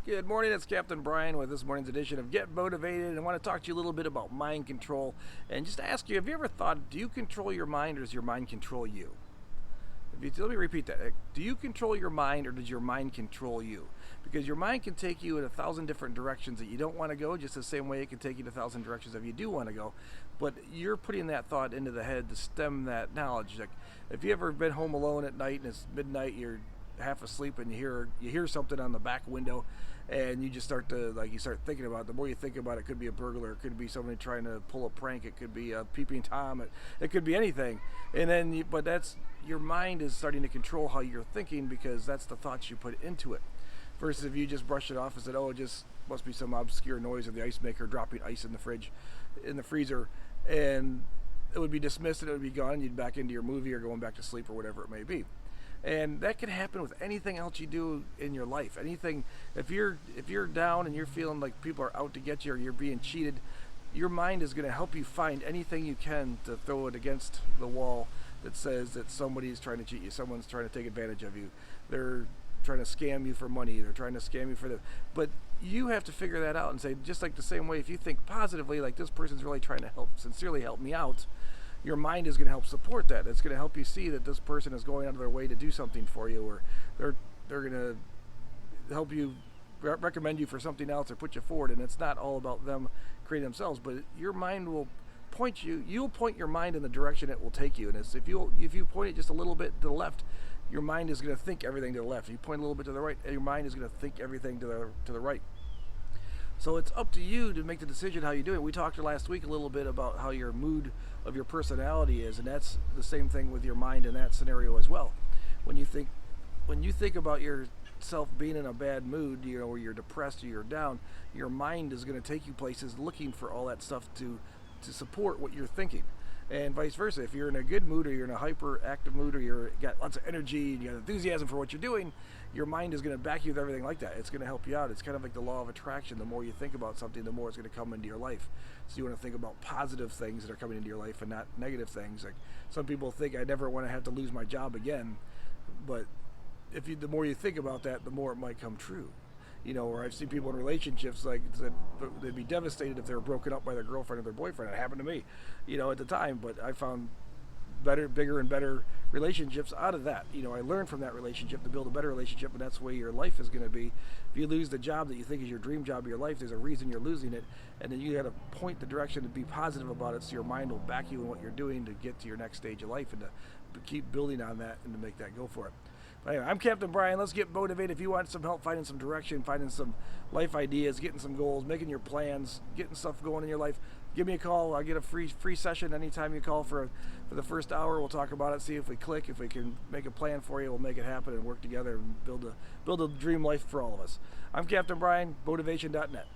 Good morning, it's Captain Brian with this morning's edition of Get Boativated, and I want to talk to you a little bit about mind control and just ask you, have you ever thought, do you control your mind or does your mind control you? Let me repeat that. Do you control your mind or does your mind control you? Because your mind can take you in 1,000 different directions that you don't want to go, just the same way it can take you in 1,000 directions that you do want to go. But you're putting that thought into the head to stem that knowledge. Like, if you ever been home alone at night and it's midnight, you're half asleep and you hear something on the back window, and you just start thinking about it. The more you think about it, it could be a burglar, it could be somebody trying to pull a prank, it could be a peeping Tom, it could be anything. And then but that's your mind is starting to control how you're thinking, because that's the thoughts you put into it, versus if you just brush it off and said, oh, it just must be some obscure noise of the ice maker dropping ice in the freezer, and it would be dismissed and it would be gone. You'd back into your movie or going back to sleep or whatever it may be. And that can happen with anything else you do in your life. Anything, if you're down and you're feeling like people are out to get you or you're being cheated, your mind is going to help you find anything you can to throw it against the wall that says that somebody's trying to cheat you, someone's trying to take advantage of you, they're trying to scam you for money, they're trying to scam you for the. But you have to figure that out and say, just like the same way, if you think positively, like this person's really trying to sincerely help me out, your mind is going to help support that. It's going to help you see that this person is going out of their way to do something for you, or they're going to help you, recommend you for something else, or put you forward. And it's not all about them creating themselves, but your mind will point you. You'll point your mind in the direction it will take you. And it's, if you point it just a little bit to the left, your mind is going to think everything to the left. If you point a little bit to the right, your mind is going to think everything to the right. So it's up to you to make the decision how you do it. We talked last week a little bit about how your mood of your personality is, and that's the same thing with your mind in that scenario as well. When you think about yourself being in a bad mood, or you're depressed or you're down, your mind is going to take you places looking for all that stuff to support what you're thinking. And vice versa. If you're in a good mood, or you're in a hyperactive mood, or you're got lots of energy and you got enthusiasm for what you're doing, your mind is going to back you with everything like that. It's going to help you out. It's kind of like the law of attraction. The more you think about something, the more it's going to come into your life. So you want to think about positive things that are coming into your life and not negative things. Like, some people think, I never want to have to lose my job again, but the more you think about that, the more it might come true. Or I've seen people in relationships like that, they'd be devastated if they were broken up by their girlfriend or their boyfriend. It happened to me, at the time, but I found bigger and better relationships out of that. I learned from that relationship to build a better relationship, and that's the way your life is going to be. If you lose the job that you think is your dream job of your life, there's a reason you're losing it, and then you got to point the direction to be positive about it, so your mind will back you in what you're doing to get to your next stage of life, and to keep building on that and to make that go for it. But anyway, I'm Captain Brian. Let's get motivated. If you want some help finding some direction, finding some life ideas, getting some goals, making your plans, getting stuff going in your life, give me a call. I'll get a free session anytime you call for the first hour. We'll talk about it, see if we click, if we can make a plan for you. We'll make it happen and work together and build a dream life for all of us. I'm Captain Brian, motivation.net.